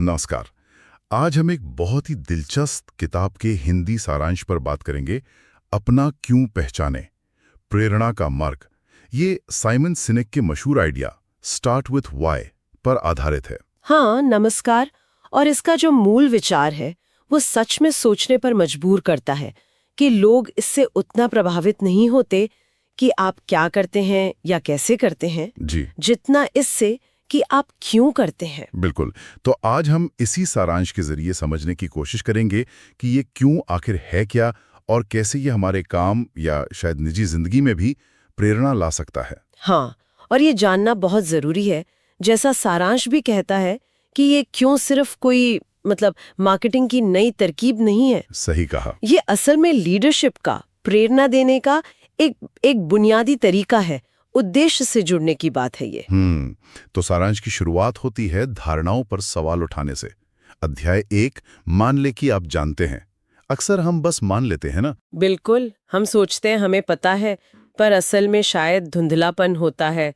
नमस्कार। आज हम एक बहुत ही दिलचस्प किताब के हिंदी सारांश पर बात करेंगे। अपना क्यों पहचाने, प्रेरणा का मार्ग। ये साइमन सिनेक के मशहूर आइडिया स्टार्ट विथ व्हाई पर आधारित है। हाँ, नमस्कार। और इसका जो मूल विचार है वो सच में सोचने पर मजबूर करता है कि लोग इससे उतना प्रभावित नहीं होते कि आप क्या करते हैं या कैसे करते हैं, जी जितना इससे कि आप क्यों करते हैं। बिल्कुल। तो आज हम इसी सारांश के जरिए समझने की कोशिश करेंगे कि ये क्यों आखिर है क्या, और कैसे ये हमारे काम या शायद निजी जिंदगी में भी प्रेरणा ला सकता है। हाँ, और ये जानना बहुत जरूरी है। जैसा सारांश भी कहता है कि ये क्यों सिर्फ कोई मार्केटिंग की नई तरकीब नहीं है। सही कहा। ये असल में लीडरशिप का, प्रेरणा देने का एक बुनियादी तरीका है। उद्देश्य से जुड़ने की बात है ये। तो सारांश की शुरुआत होती है धारणाओं पर सवाल उठाने से। अध्याय 1, मान ले कि आप जानते हैं। अक्सर हम बस मान लेते हैं ना। बिल्कुल, हम सोचते हैं हमें पता है, पर असल में शायद धुंधलापन होता है।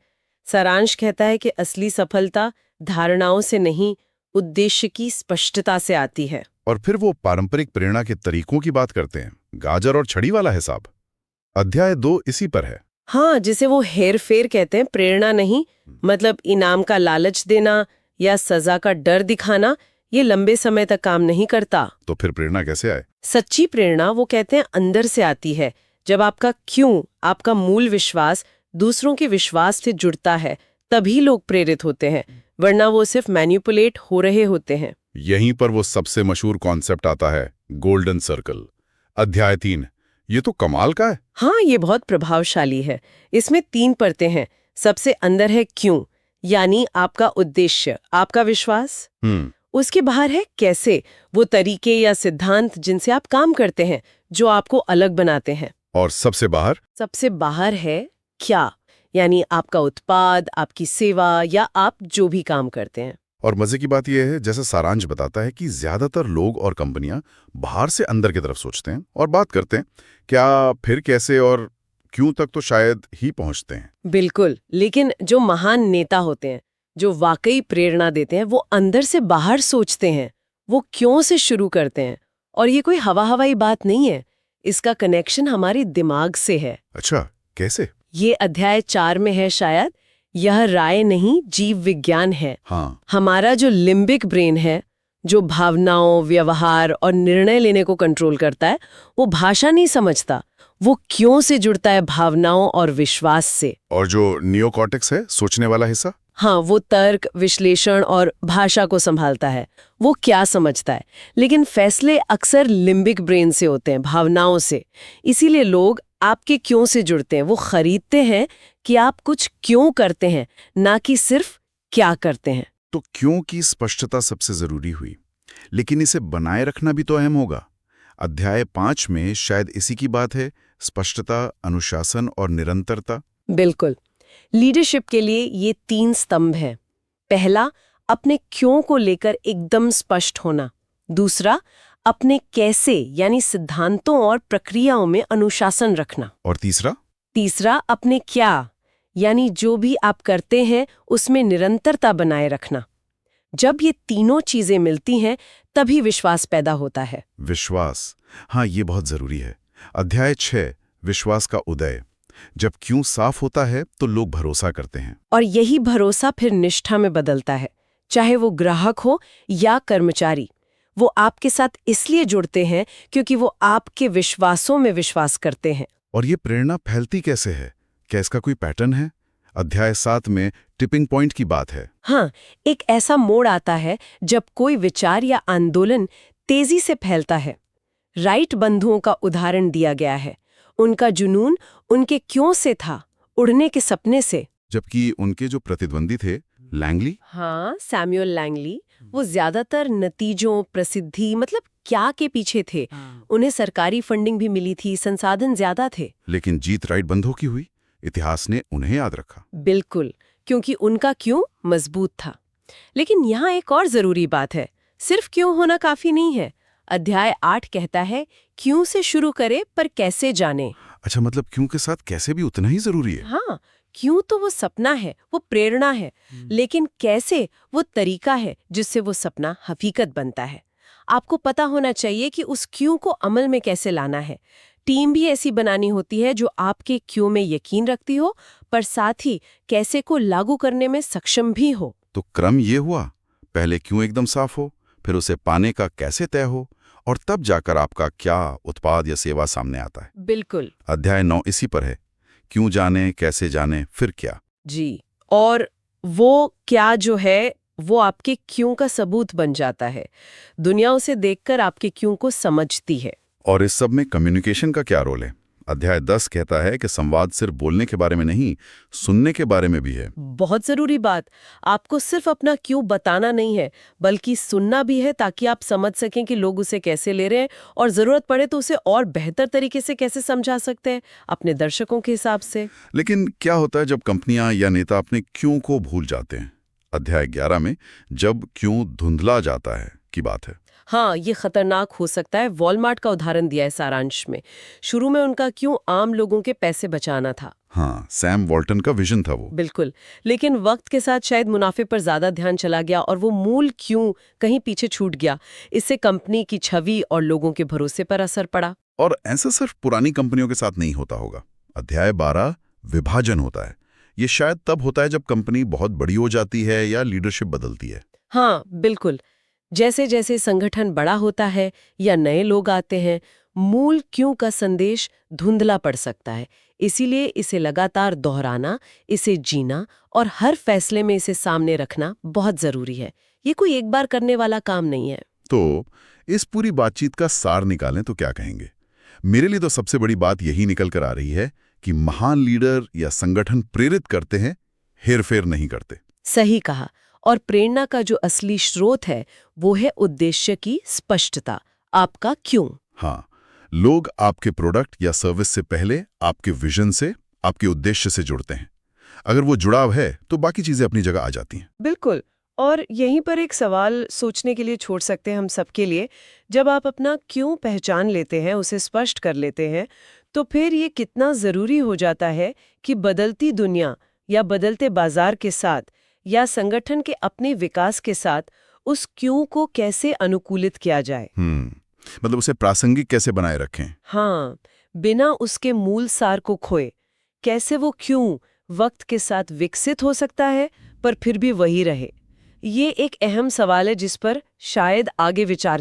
सारांश कहता है कि असली सफलता धारणाओं से नहीं, उद्देश्य की स्पष्टता से आती है। और फिर वो पारंपरिक प्रेरणा के तरीकों की बात करते हैं, गाजर और छड़ी वाला हिसाब। अध्याय 2 इसी पर है। हाँ, जिसे वो हेर फेर कहते हैं। प्रेरणा नहीं, इनाम का लालच देना या सजा का डर दिखाना, ये लंबे समय तक काम नहीं करता। तो फिर प्रेरणा कैसे आए? सच्ची प्रेरणा, वो कहते हैं, अंदर से आती है। जब आपका क्यों, आपका मूल विश्वास दूसरों के विश्वास से जुड़ता है, तभी लोग प्रेरित होते हैं, वरना वो सिर्फ मैनिपुलेट हो रहे होते हैं। यहीं पर वो सबसे मशहूर कॉन्सेप्ट आता है, गोल्डन सर्कल। अध्याय 3, ये तो कमाल का है। हाँ, ये बहुत प्रभावशाली है। इसमें 3 परतें हैं। सबसे अंदर है क्यों, यानी आपका उद्देश्य, आपका विश्वास। उसके बाहर है कैसे, वो तरीके या सिद्धांत जिनसे आप काम करते हैं, जो आपको अलग बनाते हैं। और सबसे बाहर है क्या, यानी आपका उत्पाद, आपकी सेवा या आप जो भी काम करते हैं। और मजे की बात यह है, जैसे सारांश बताता है, कि ज्यादातर लोग और कंपनियां बाहर से अंदर की तरफ सोचते हैं और बात करते हैं, क्या फिर कैसे और क्यों तक तो शायद ही पहुंचते हैं। बिल्कुल, लेकिन जो महान नेता होते हैं, जो वाकई प्रेरणा देते हैं, वो अंदर से बाहर सोचते हैं। वो क्यों से शुरू करते हैं। और ये कोई हवाई बात नहीं है, इसका कनेक्शन हमारे दिमाग से है। अच्छा, कैसे? ये अध्याय 4 में है शायद। यह राय नहीं, जीव विज्ञान है। हाँ। हमारा जो लिम्बिक ब्रेन है, जो भावनाओं, व्यवहार और निर्णय लेने को कंट्रोल करता है, वो भाषा नहीं समझता, वो क्यों से जुड़ता है भावनाओं और विश्वास से। और जो नियोकॉर्टेक्स है, सोचने वाला हिस्सा, हाँ, वो तर्क, विश्लेषण और भाषा को संभालता है, वो क्या समझता है। लेकिन फैसले अक्सर लिम्बिक ब्रेन से होते हैं, भावनाओं से। इसीलिए लोग आपके क्यों से जुड़ते हैं। वो खरीदते हैं कि आप कुछ क्यों करते हैं, ना कि सिर्फ क्या करते हैं। तो क्यों की स्पष्टता सबसे जरूरी हुई, लेकिन इसे बनाए रखना भी तो अहम होगा। अध्याय 5 में शायद इसी की बात है, स्पष्टता, अनुशासन और निरंतरता। बिल्कुल, लीडरशिप के लिए ये 3 स्तंभ हैं। पहला, अपने क्यों को लेकर एकदम स्पष्ट होना। दूसरा, अपने कैसे यानी सिद्धांतों और प्रक्रियाओं में अनुशासन रखना। और तीसरा, अपने क्या यानी जो भी आप करते हैं उसमें निरंतरता बनाए रखना। जब ये तीनों चीजें मिलती हैं, तभी विश्वास पैदा होता है। विश्वास, हाँ, ये बहुत जरूरी है। अध्याय 6, विश्वास का उदय। जब क्यों साफ होता है तो लोग भरोसा करते हैं, और यही भरोसा फिर निष्ठा में बदलता है। चाहे वो ग्राहक हो या कर्मचारी, वो आपके साथ इसलिए जुड़ते हैं क्योंकि वो आपके विश्वासों में विश्वास करते हैं। और ये प्रेरणा फैलती कैसे है? क्या इसका कोई पैटर्न है? अध्याय 7 में टिपिंग पॉइंट की बात है। हाँ, एक ऐसा मोड़ आता है जब कोई विचार या आंदोलन तेजी से फैलता है। राइट बंधुओं का उदाहरण दिया गया है। उनका जुनून उनके क्यों से था, उड़ने के सपने से। जबकि उनके जो प्रतिद्वंदी थे, लैंगली, हाँ, सैमुअल लैंगली, वो ज्यादातर नतीजों, प्रसिद्धि क्या के पीछे थे। उन्हें सरकारी फंडिंग भी मिली थी, संसाधन ज्यादा थे। लेकिन जीत राइट बंधुओं की हुई। इतिहास ने उन्हें याद रखा। बिल्कुल, क्योंकि उनका क्यों मजबूत था। लेकिन यहाँ एक और जरूरी बात है, सिर्फ क्यों होना काफी नहीं है। अध्याय 8 कहता है, क्यों से शुरू करे पर कैसे जाने। अच्छा, मतलब क्यों के साथ कैसे भी उतना ही जरूरी है। हाँ, क्यों तो वो सपना है, वो प्रेरणा है, लेकिन कैसे वो तरीका है जिससे वो सपना हकीकत बनता है। आपको पता होना चाहिए कि उस क्यों को अमल में कैसे लाना है। टीम भी ऐसी बनानी होती है जो आपके क्यों में यकीन रखती हो, पर साथ ही कैसे को लागू करने में सक्षम भी हो। तो क्रम ये हुआ, पहले क्यों एकदम साफ हो, फिर उसे पाने का कैसे तय हो, और तब जाकर आपका क्या उत्पाद या सेवा सामने आता है। बिल्कुल अध्याय 9 इसी पर है। क्यों जाने, कैसे जाने, फिर क्या। जी। और वो क्या जो है वो आपके क्यों का सबूत बन जाता है। दुनिया उसे देखकर आपके क्यों को समझती है। और इस सब में कम्युनिकेशन का क्या रोल है। अध्याय 10 कहता है कि संवाद सिर्फ बोलने के बारे में नहीं, सुनने के बारे में भी है। बहुत जरूरी बात। आपको सिर्फ अपना क्यों बताना नहीं है, बल्कि सुनना भी है, ताकि आप समझ सकें कि लोग उसे कैसे ले रहे हैं और जरूरत पड़े तो उसे और बेहतर तरीके से कैसे समझा सकते हैं अपने दर्शकों के हिसाब से। लेकिन क्या होता है जब कंपनियां या नेता अपने क्यों को भूल जाते हैं। अध्याय 11 में जब क्यों धुंधला जाता है की बात है। हाँ, ये खतरनाक हो सकता है। वॉलमार्ट का उदाहरण दिया है सारांश में। शुरू में उनका क्यों आम लोगों के पैसे बचाना था। हाँ, सैम वॉल्टन का विजन था वो। बिल्कुल। लेकिन वक्त के साथ शायद मुनाफे पर ज्यादा ध्यान चला गया और वो मूल क्यों कहीं पीछे छूट गया। इससे कंपनी की छवि और लोगों के भरोसे पर असर पड़ा। और ऐसा सिर्फ पुरानी कंपनियों के साथ नहीं होता होगा। अध्याय 12 विभाजन होता है। ये शायद तब होता है जब कंपनी बहुत बड़ी हो जाती है या लीडरशिप बदलती है। हाँ, बिल्कुल। जैसे जैसे संगठन बड़ा होता है या नए लोग आते हैं, मूल क्यों का संदेश धुंधला पड़ सकता है। इसीलिए इसे लगातार दोहराना, इसे जीना और हर फैसले में इसे सामने रखना बहुत जरूरी है। ये कोई एक बार करने वाला काम नहीं है। तो इस पूरी बातचीत का सार निकालें तो क्या कहेंगे। मेरे लिए तो सबसे बड़ी बात यही निकल कर आ रही है कि महान लीडर या संगठन प्रेरित करते हैं, हेरफेर नहीं करते। सही कहा। और प्रेरणा का जो असली स्रोत है वो है उद्देश्य की स्पष्टता, आपका क्यों। हाँ, लोग आपके प्रोडक्ट या सर्विस से पहले आपके विजन से, आपके उद्देश्य से जुड़ते हैं। अगर वो जुड़ाव है तो बाकी चीजें अपनी जगह आ जाती हैं। बिल्कुल। और यहीं पर एक सवाल सोचने के लिए छोड़ सकते हैं हम सबके लिए। जब आप अपना क्यों पहचान लेते हैं, उसे स्पष्ट कर लेते हैं, तो फिर ये कितना जरूरी हो जाता है कि बदलती दुनिया या बदलते बाजार के साथ या संगठन के अपने विकास के साथ उस क्यों को कैसे अनुकूलित किया जाए। मतलब उसे प्रासंगिक कैसे बनाए रखें। हाँ, बिना उसके मूल सार को खोए। कैसे वो क्यों वक्त के साथ विकसित हो सकता है पर फिर भी वही रहे। ये एक अहम सवाल है जिस पर शायद आगे विचार